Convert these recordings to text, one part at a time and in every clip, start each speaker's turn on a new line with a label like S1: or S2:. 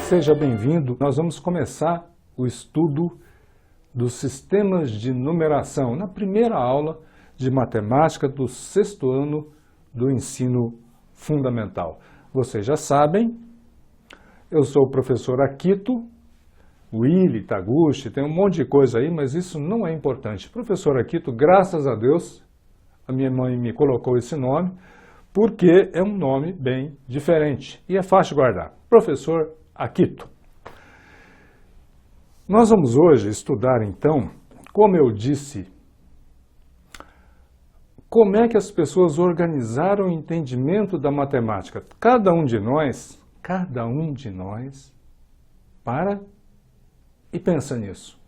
S1: Seja bem-vindo. Nós vamos começar o estudo dos sistemas de numeração na primeira aula de matemática do 6º ano do ensino fundamental. Vocês já sabem, eu sou o professor Akito, Willy, Taguchi, tem um monte de coisa aí, mas isso não é importante. Professor Akito, graças a Deus, a minha mãe me colocou esse nome, porque é um nome bem diferente e é fácil de guardar. Professor Akito. Nós vamos hoje estudar, então, como eu disse, como é que as pessoas organizaram o entendimento da matemática. Cada um de nós, para e pensa nisso.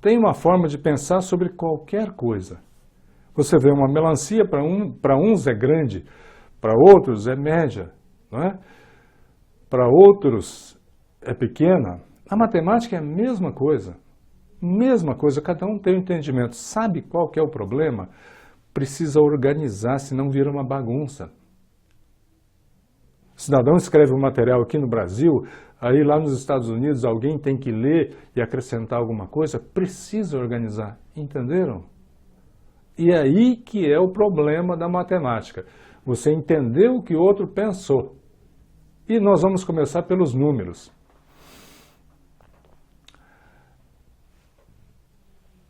S1: Tem uma forma de pensar sobre qualquer coisa. Você vê uma melancia, para uns é grande, para outros é média, não é? Para outros é pequena. A matemática é a mesma coisa, cada um tem um entendimento. Sabe qual que é o problema? Precisa organizar, senão vira uma bagunça. O cidadão escreve um material aqui no Brasil, aí lá nos Estados Unidos alguém tem que ler e acrescentar alguma coisa, precisa organizar, entenderam? E é aí que é o problema da matemática, você entendeu o que o outro pensou. E nós vamos começar pelos números.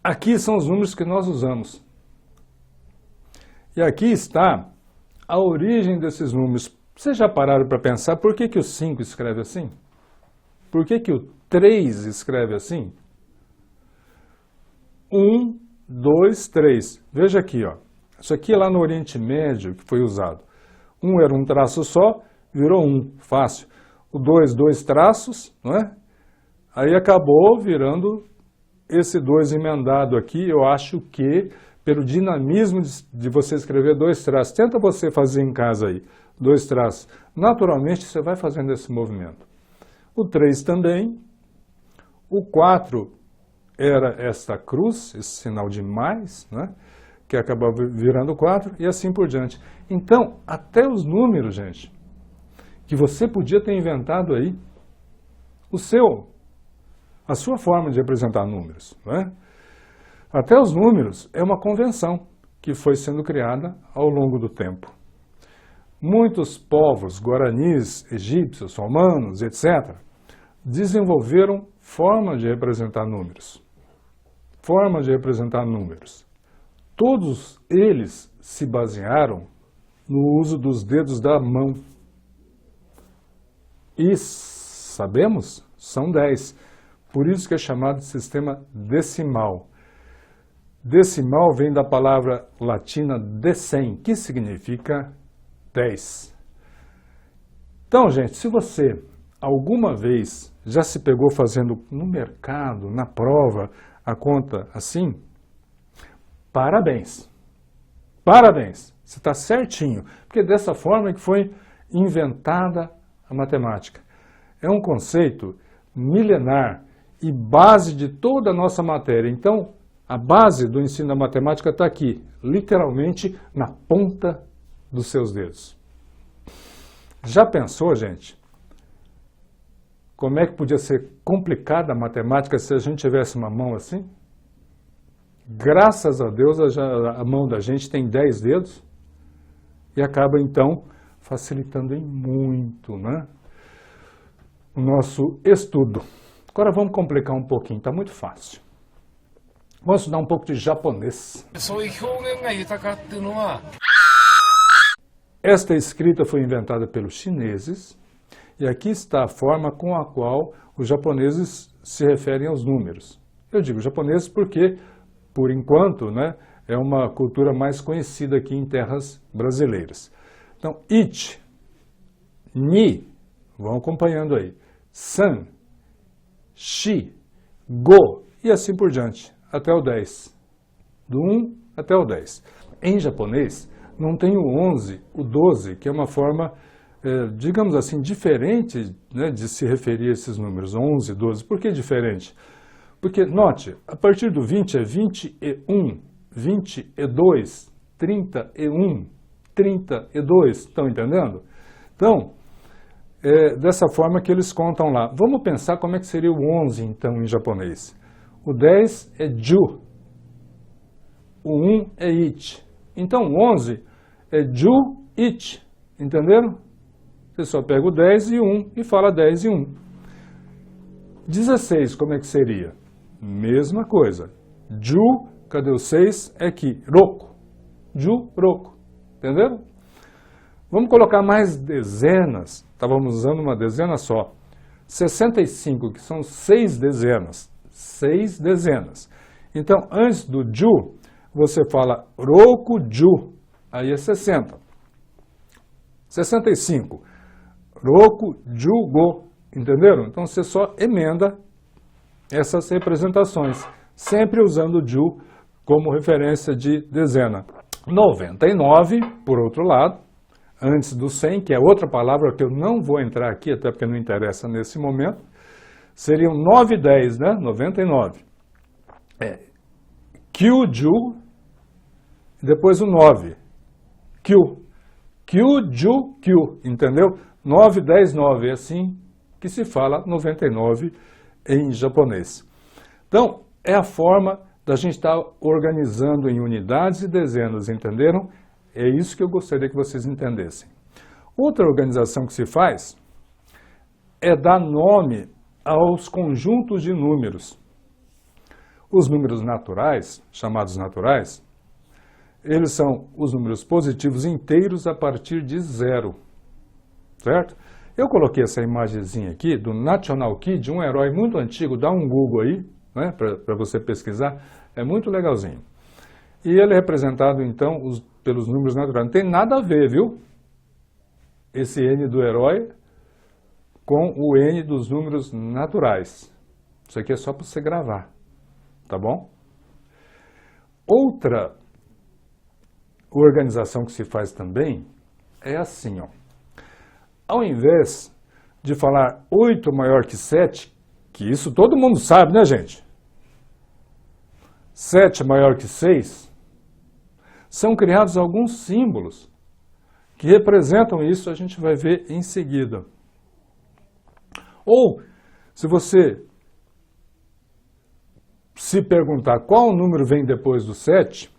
S1: Aqui são os números que nós usamos. E aqui está a origem desses números. Vocês já pararam para pensar por que o 5 escreve assim? Por que o 3 escreve assim? 1, 2, 3. Veja aqui, ó. Isso aqui é lá no Oriente Médio que foi usado. 1 era um traço só, virou 1, fácil. O 2, 2 traços, não é? Aí acabou virando esse 2 emendado aqui, eu acho que pelo dinamismo de você escrever 2 traços. Tenta você fazer em casa aí, 2 traços. Naturalmente você vai fazendo esse movimento. O 3 também. O 4 era esta cruz, esse sinal de mais, né? Que acabou virando 4 e assim por diante. Então, até os números, gente, que você podia ter inventado aí, a sua forma de representar números, né? Até os números é uma convenção que foi sendo criada ao longo do tempo. Muitos povos, guaranis, egípcios, romanos, etc., desenvolveram formas de representar números. Formas de representar números. Todos eles se basearam no uso dos dedos da mão. E sabemos, são 10. Por isso que é chamado de sistema decimal. Decimal vem da palavra latina decem, que significa 10. Então, gente, se você alguma vez já se pegou fazendo no mercado, na prova, a conta assim, parabéns. Parabéns, você está certinho, porque dessa forma é que foi inventada a matemática. É um conceito milenar e base de toda a nossa matéria. Então, a base do ensino da matemática está aqui, literalmente na ponta dos seus dedos. Já pensou, gente, como é que podia ser complicada a matemática se a gente tivesse uma mão assim? Graças a Deus, a mão da gente tem 10 dedos e acaba, então, facilitando em muito, né, o nosso estudo. Agora vamos complicar um pouquinho, está muito fácil. Vamos estudar um pouco de japonês. Esta escrita foi inventada pelos chineses e aqui está a forma com a qual os japoneses se referem aos números. Eu digo japoneses porque, por enquanto, né, é uma cultura mais conhecida aqui em terras brasileiras. Então, ichi, ni, vão acompanhando aí, san, shi, go, e assim por diante, até o 10. Do 1 até o 10. Em japonês, não tem o 11, o 12, que é uma forma, digamos assim, diferente, né, de se referir a esses números, 11, 12. Por que diferente? Porque, note, a partir do 20 é 21, 22, 31, 32, estão entendendo? Então, dessa forma que eles contam lá. Vamos pensar como é que seria o 11, então, em japonês. O 10 é ju, o 1 é ichi. Então, o 11 é ju, ichi, entenderam? Você só pega o 10 e 1 e fala 10 e 1. 16, como é que seria? Mesma coisa. Ju, cadê o 6? É aqui, roku. Ju, roku. Entenderam? Vamos colocar mais dezenas. Estávamos usando uma dezena só. 65, que são 6 dezenas. 6 dezenas. Então, antes do ju, você fala roku ju. Aí é 60. 65. Roku ju go. Entenderam? Então, você só emenda essas representações. Sempre usando ju como referência de dezena. 99, por outro lado, antes do 100, que é outra palavra que eu não vou entrar aqui, até porque não interessa nesse momento, seriam 9 e 10, né? 99. Kyuju, depois o 9. Kyu. Kyuju, kyu, entendeu? 9, 10, 9, é assim que se fala 99 em japonês. Então, é a forma da gente estar organizando em unidades e dezenas, entenderam? É isso que eu gostaria que vocês entendessem. Outra organização que se faz é dar nome aos conjuntos de números. Os números naturais, chamados naturais, eles são os números positivos inteiros a partir de 0, certo? Eu coloquei essa imagenzinha aqui do National Kid, um herói muito antigo, dá um Google aí, né, para você pesquisar, é muito legalzinho. E ele é representado, então, pelos números naturais. Não tem nada a ver, viu? Esse N do herói com o N dos números naturais. Isso aqui é só para você gravar, tá bom? Outra organização que se faz também é assim, ó. Ao invés de falar 8 maior que 7, que isso todo mundo sabe, né, gente? 7 maior que 6, são criados alguns símbolos que representam isso, a gente vai ver em seguida. Ou, se você se perguntar qual número vem depois do 7,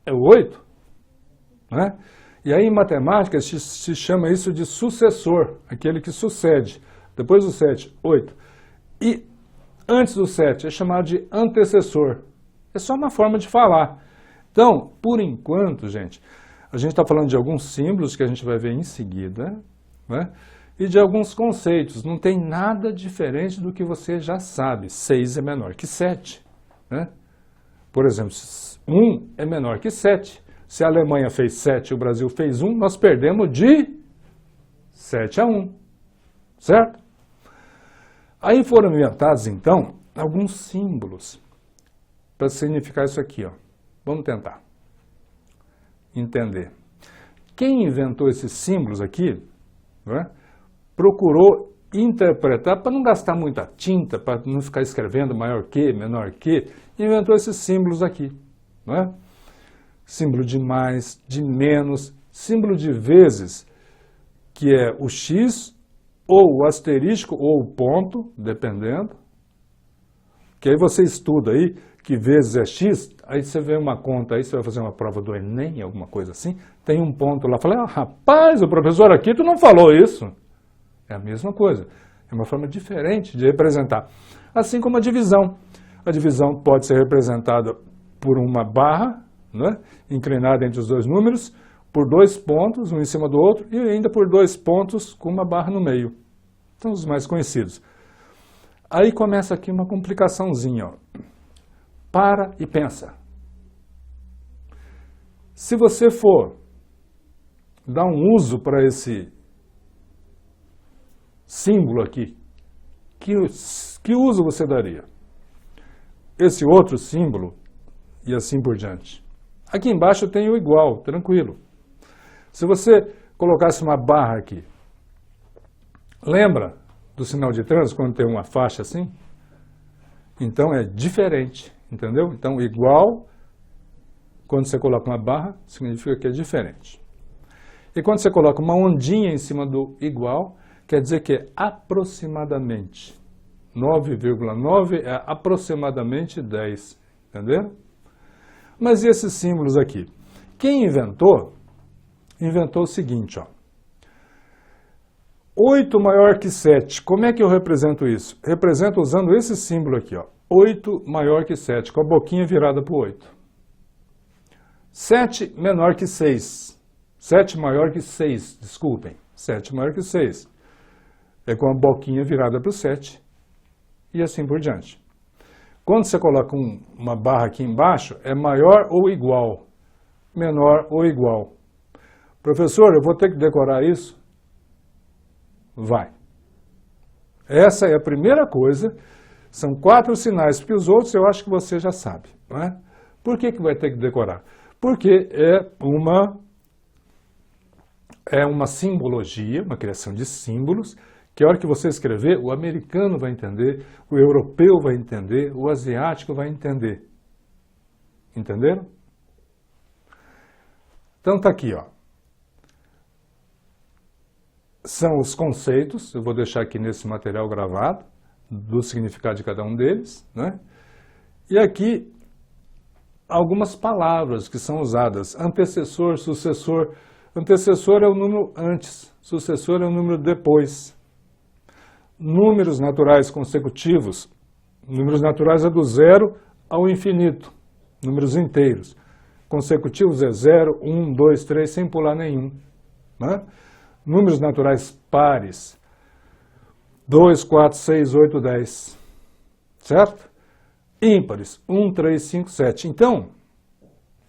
S1: é o 8, né? E aí, em matemática, se chama isso de sucessor, aquele que sucede. Depois do 7, 8. E antes do 7 é chamado de antecessor. É só uma forma de falar. Então, por enquanto, gente, a gente está falando de alguns símbolos que a gente vai ver em seguida, né? E de alguns conceitos. Não tem nada diferente do que você já sabe. 6 é menor que 7, né? Por exemplo, 1 é menor que 7. Se a Alemanha fez 7 e o Brasil fez 1, nós perdemos de 7 a 1, certo? Aí foram inventados, então, alguns símbolos para significar isso aqui, ó. Vamos tentar entender. Quem inventou esses símbolos aqui, né, procurou interpretar, para não gastar muita tinta, para não ficar escrevendo maior que, menor que, inventou esses símbolos aqui, né? Símbolo de mais, de menos, símbolo de vezes, que é o X, ou o asterisco, ou o ponto, dependendo. Que aí você estuda aí, que vezes é X, aí você vê uma conta aí, você vai fazer uma prova do Enem, alguma coisa assim, tem um ponto lá, fala, rapaz, o professor aqui, tu não falou isso. É a mesma coisa, é uma forma diferente de representar. Assim como a divisão. A divisão pode ser representada por uma barra, né, inclinada entre os dois números, por 2 pontos, um em cima do outro, e ainda por 2 pontos com uma barra no meio. São os mais conhecidos. Aí começa aqui uma complicaçãozinha, ó. Para e pensa. Se você for dar um uso para esse símbolo aqui, que uso você daria? Esse outro símbolo e assim por diante. Aqui embaixo tem o igual, tranquilo. Se você colocasse uma barra aqui, lembra do sinal de trânsito quando tem uma faixa assim? Então é diferente, entendeu? Então igual, quando você coloca uma barra, significa que é diferente. E quando você coloca uma ondinha em cima do igual, quer dizer que é aproximadamente. 9,9 é aproximadamente 10, entendeu? Mas e esses símbolos aqui? Quem inventou o seguinte, ó. 8 maior que 7. Como é que eu represento isso? Represento usando esse símbolo aqui, ó. 8 maior que 7, com a boquinha virada para o 8. 7 menor que 6. 7 maior que 6, desculpem. 7 maior que 6. É com a boquinha virada para o 7. E assim por diante. Quando você coloca uma barra aqui embaixo, é maior ou igual. Menor ou igual. Professor, eu vou ter que decorar isso? Vai. Essa é a primeira coisa. São 4 sinais, porque os outros eu acho que você já sabe. Não é? Por que vai ter que decorar? Porque é uma simbologia, uma criação de símbolos, que a hora que você escrever, o americano vai entender, o europeu vai entender, o asiático vai entender. Entenderam? Então tá aqui, ó. São os conceitos, eu vou deixar aqui nesse material gravado, do significado de cada um deles, né? E aqui, algumas palavras que são usadas. Antecessor, sucessor. Antecessor é o número antes, sucessor é o número depois. Números naturais consecutivos. Números naturais é do 0 ao infinito. Números inteiros. Consecutivos é 0, 1, 2, 3, sem pular nenhum. Né? Números naturais pares. 2, 4, 6, 8, 10. Certo? Ímpares. 1, 3, 5, 7. Então,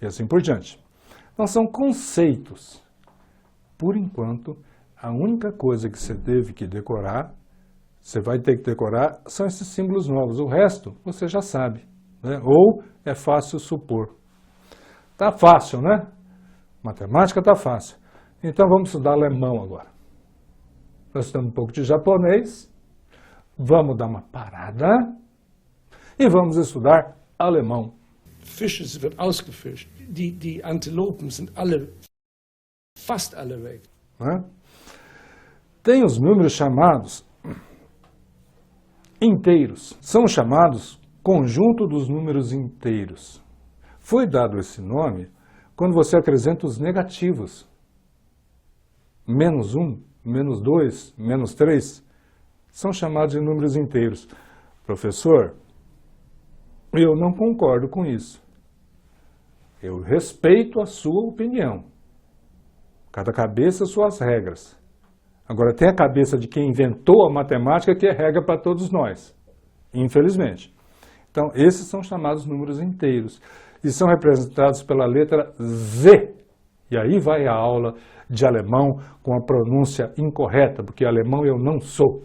S1: e assim por diante. Então são conceitos. Por enquanto, a única coisa que você teve que decorar, você vai ter que decorar, são esses símbolos novos. O resto, você já sabe. Né? Ou é fácil supor. Tá fácil, né? Matemática tá fácil. Então vamos estudar alemão agora. Nós estamos um pouco de japonês. Vamos dar uma parada. E vamos estudar alemão.
S2: Fische wird ausgefischt. Die Antilopen sind fast alle weg.
S1: Né? Tem os números chamados inteiros. São chamados conjunto dos números inteiros. Foi dado esse nome quando você acrescenta os negativos. Menos 1, menos 2, menos 3, são chamados de números inteiros. Professor, eu não concordo com isso. Eu respeito a sua opinião. Cada cabeça, suas regras. Agora, tem a cabeça de quem inventou a matemática, que é regra para todos nós, infelizmente. Então, esses são chamados números inteiros. E são representados pela letra Z. E aí vai a aula de alemão com a pronúncia incorreta, porque alemão eu não sou.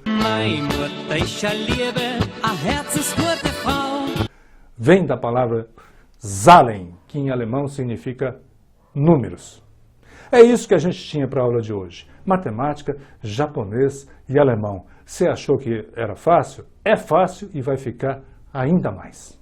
S1: Vem da palavra Zahlen, que em alemão significa números. É isso que a gente tinha para a aula de hoje. Matemática, japonês e alemão. Você achou que era fácil? É fácil e vai ficar ainda mais.